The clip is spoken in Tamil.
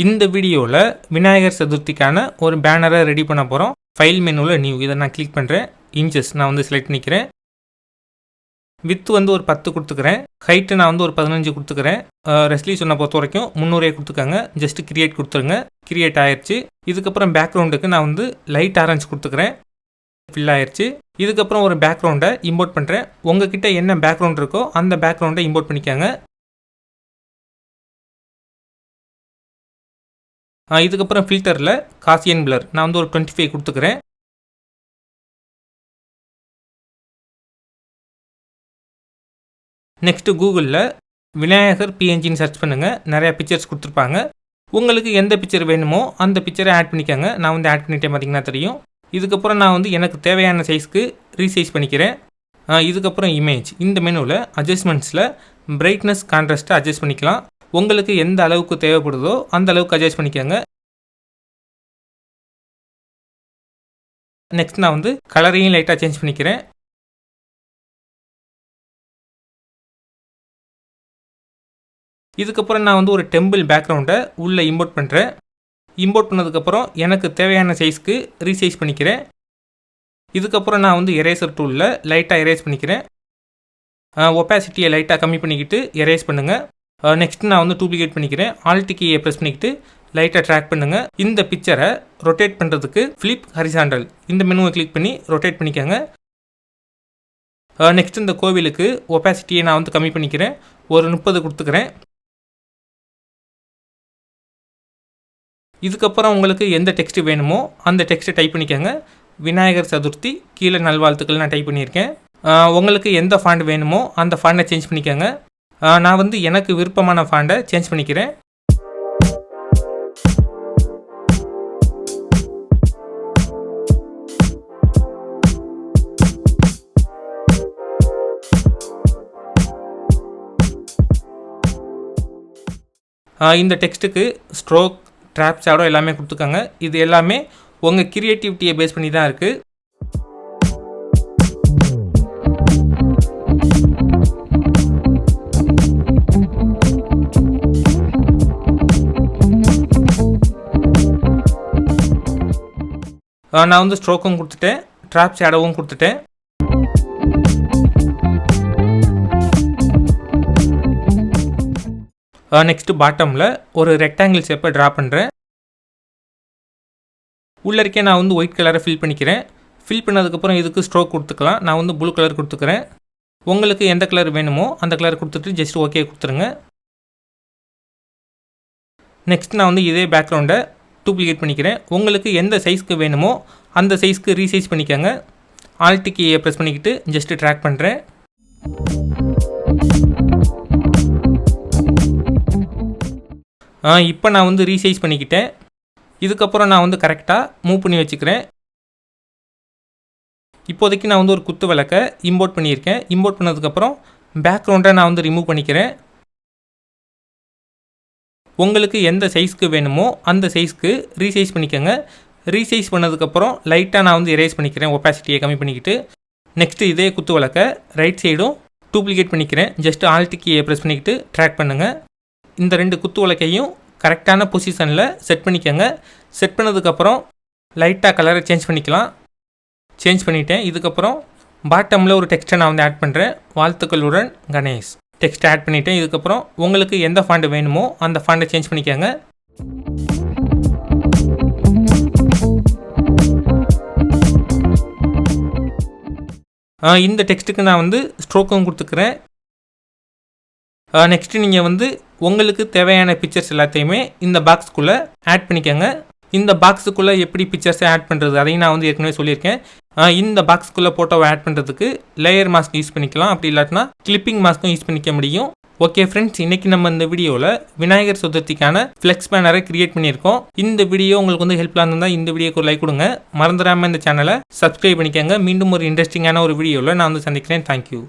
இந்த வீடியோவில் விநாயகர் சதுர்த்திக்கான ஒரு பேனரை ரெடி பண்ண போகிறோம். ஃபைல் மெனுவில் நியூ இதை நான் கிளிக் பண்ணுறேன். இன்ச்சஸ் நான் வந்து செலக்ட் பண்ணிக்கிறேன். வித்து வந்து ஒரு 10 கொடுத்துக்கிறேன். ஹைட்டு நான் வந்து ஒரு 15 கொடுத்துக்கிறேன். ரெசல்யூஷனை பொறுத்த வரைக்கும் 300 கொடுத்துக்கோங்க. ஜஸ்ட் கிரியேட் கொடுத்துருங்க. கிரியேட் ஆயிடுச்சு. இதுக்கப்புறம் பேக்ரவுண்டுக்கு நான் வந்து லைட் ஆரஞ்சு கொடுத்துக்கிறேன். ஃபில் ஆயிடுச்சு. இதுக்கப்புறம் ஒரு பேக்ரவுண்டை இம்போர்ட் பண்ணுறேன். உங்ககிட்ட என்ன பேக்ரவுண்ட் இருக்கோ அந்த பேக்ரவுண்டை இம்போர்ட் பண்ணிக்கோங்க. இதுக்கப்புறம் ஃபில்டரில் காசியன் பிளர் நான் வந்து ஒரு 25 கொடுத்துக்கிறேன். நெக்ஸ்ட்டு கூகுளில் விநாயகர் பிஎன்ஜின்னு சர்ச் பண்ணுங்கள். நிறையா பிக்சர்ஸ் கொடுத்துருப்பாங்க. உங்களுக்கு எந்த பிக்சர் வேணுமோ அந்த பிக்சரை ஆட் பண்ணிக்கோங்க. நான் வந்து ஆட் பண்ணிட்டேன், பார்த்தீங்கன்னா தெரியும். இதுக்கப்புறம் நான் வந்து எனக்கு தேவையான சைஸ்க்கு ரீசைஸ் பண்ணிக்கிறேன். இதுக்கப்புறம் இமேஜ் இந்த மெனுவில் அட்ஜஸ்ட்மெண்ட்ஸில் பிரைட்னஸ் கான்ட்ராஸ்ட்டை அட்ஜஸ்ட் பண்ணிக்கலாம். உங்களுக்கு எந்த அளவுக்கு தேவைப்படுதோ அந்த அளவுக்கு அட்ஜஸ்ட் பண்ணிக்கோங்க. நெக்ஸ்ட் நான் வந்து கலரையும் லைட்டாக சேஞ்ச் பண்ணிக்கிறேன். இதுக்கப்புறம் நான் வந்து ஒரு டெம்பிள் பேக்ரவுண்டை உள்ளே இம்போர்ட் பண்ணுறேன். இம்போர்ட் பண்ணதுக்கப்புறம் எனக்கு தேவையான சைஸ்க்கு ரீசைஸ் பண்ணிக்கிறேன். இதுக்கப்புறம் நான் வந்து எரேசர் டூலில் லைட்டாக எரேஸ் பண்ணிக்கிறேன். ஒப்பாசிட்டியை லைட்டாக கம்மி பண்ணிக்கிட்டு எரேஸ் பண்ணுங்கள். நெக்ஸ்ட் நான் வந்து டூப்ளிகேட் பண்ணிக்கிறேன். ஆல்ட் கீயை ப்ரெஸ் பண்ணிக்கிட்டு லைட்டாக ட்ராக் பண்ணுங்கள். இந்த பிக்சரை ரொட்டேட் பண்ணுறதுக்கு ஃப்ளிப் ஹரிசாண்டல் இந்த மெனுவை கிளிக் பண்ணி ரொட்டேட் பண்ணிக்கோங்க. நெக்ஸ்ட் இந்த கோவிலுக்கு ஒப்பாசிட்டியை நான் வந்து கம்மி பண்ணிக்கிறேன். ஒரு 30 கொடுத்துக்கிறேன். இதுக்கப்புறம் உங்களுக்கு எந்த டெக்ஸ்ட் வேணுமோ அந்த டெக்ஸ்ட்டை டைப் பண்ணிக்கோங்க. விநாயகர் சதுர்த்தி கீழே நல்வாழ்த்துக்கள் நான் டைப் பண்ணியிருக்கேன். உங்களுக்கு எந்த ஃபாண்ட் வேணுமோ அந்த ஃபாண்டை சேஞ்ச் பண்ணிக்கோங்க. நான் வந்து எனக்கு விருப்பமான ஃபாண்டை சேஞ்ச் பண்ணிக்கிறேன். இந்த டெக்ஸ்ட்டுக்கு ஸ்ட்ரோக், ட்ராப், ஷேடோ எல்லாமே கொடுத்துக்கோங்க. இது எல்லாமே உங்கள் கிரியேட்டிவிட்டியை பேஸ் பண்ணி தான் இருக்குது. நான் வந்து ஸ்ட்ரோக்கும் கொடுத்துட்டேன், ட்ராப் ஷேடோவும் கொடுத்துட்டேன். நெக்ஸ்ட்டு பாட்டமில் ஒரு ரெக்டாங்கிள் ஷேப்பை ட்ரா பண்ணுறேன். உள்ளே இருக்கே நான் வந்து ஒயிட் கலரை ஃபில் பண்ணிக்கிறேன். ஃபில் பண்ணதுக்கப்புறம் இதுக்கு ஸ்ட்ரோக் கொடுத்துக்கலாம். நான் வந்து ப்ளூ கலர் கொடுத்துக்கிறேன். உங்களுக்கு எந்த கலர் வேணுமோ அந்த கலர் கொடுத்துட்டு ஜஸ்ட் ஓகே கொடுத்துருங்க. நெக்ஸ்ட் நான் வந்து இதே பேக்ரவுண்டை டூப்ளிகேட் பண்ணிக்கிறேன். உங்களுக்கு எந்த சைஸ்க்கு வேணுமோ அந்த சைஸ்க்கு ரீசைஸ் பண்ணிக்கோங்க. ஆல்ட் கீயை ப்ரெஸ் பண்ணிக்கிட்டு ஜஸ்ட்டு ட்ராக் பண்ணுறேன். இப்போ நான் வந்து ரீசைஸ் பண்ணிக்கிட்டேன். இதுக்கப்புறம் நான் வந்து கரெக்டாக மூவ் பண்ணி வச்சுக்கிறேன். இப்போதைக்கு நான் வந்து ஒரு குத்து விளக்கை இம்போர்ட் பண்ணியிருக்கேன். இம்போர்ட் பண்ணதுக்கப்புறம் பேக்ரவுண்டை நான் வந்து ரிமூவ் பண்ணிக்கிறேன். உங்களுக்கு எந்த சைஸ்க்கு வேணுமோ அந்த சைஸ்க்கு ரீசைஸ் பண்ணிக்கோங்க. ரீசைஸ் பண்ணதுக்கப்புறம் லைட்டாக நான் வந்து எரேஸ் பண்ணிக்கிறேன், ஒப்பாசிட்டியை கம்மி பண்ணிக்கிட்டு. நெக்ஸ்ட்டு இதே குத்து விளக்கை ரைட் சைடும் டூப்ளிகேட் பண்ணிக்கிறேன். ஜஸ்ட் ஆல்ட் கீயை ப்ரெஸ் பண்ணிக்கிட்டு ட்ராக் பண்ணுங்கள். இந்த 2 குத்து விளக்கையும் கரெக்டான பொசிஷனில் செட் பண்ணிக்கோங்க. செட் பண்ணதுக்கப்புறம் லைட்டாக கலரை சேஞ்ச் பண்ணிக்கலாம். சேஞ்ச் பண்ணிவிட்டேன். இதுக்கப்புறம் பாட்டமில் ஒரு டெக்ஸ்ட்டை நான் வந்து ஆட் பண்ணுறேன். வாழ்த்துக்களுடன் கணேஷ் டெக்ஸ்ட் ஆட் பண்ணிவிட்டேன். இதுக்கப்புறம் உங்களுக்கு எந்த ஃபாண்ட் வேணுமோ அந்த ஃபாண்டை சேஞ்ச் பண்ணிக்கோங்க. இந்த டெக்ஸ்ட்டுக்கு நான் வந்து ஸ்ட்ரோக்கும் கொடுத்துக்கிறேன். நெக்ஸ்ட்டு நீங்கள் வந்து உங்களுக்கு தேவையான பிக்சர்ஸ் எல்லாத்தையுமே இந்த பாக்ஸ்க்குள்ளே ஆட் பண்ணிக்கோங்க. இந்த பாக்ஸுக்குள்ளே எப்படி பிக்சர்ஸை ஆட் பண்ணுறது அதையும் நான் வந்து ஏற்கனவே சொல்லியிருக்கேன். இந்த பாக்ஸுக்குள்ளே ஃபோட்டோவை ஆட் பண்ணுறதுக்கு லேயர் மாஸ்க் யூஸ் பண்ணிக்கலாம். அப்படி இல்லாட்டினா கிளிப்பிங் மாஸ்க்கும் யூஸ் பண்ணிக்க முடியும். ஓகே ஃப்ரெண்ட்ஸ், இன்றைக்கி நம்ம இந்த வீடியோவில் விநாயகர் சதுர்த்திக்கான ஃப்ளெக்ஸ் பேனரை கிரியேட் பண்ணியிருக்கோம். இந்த வீடியோ உங்களுக்கு வந்து ஹெல்ப்ஃபுல்லாக இருந்தால் இந்த வீடியோக்கு ஒரு லைக் கொடுங்க. மறந்துடாமல் இந்த சேனலை சப்ஸ்கிரைப் பண்ணிக்கோங்க. மீண்டும் ஒரு இன்ட்ரெஸ்டிங்கான ஒரு வீடியோவில் நான் வந்து சந்திக்கிறேன். தேங்க்யூ.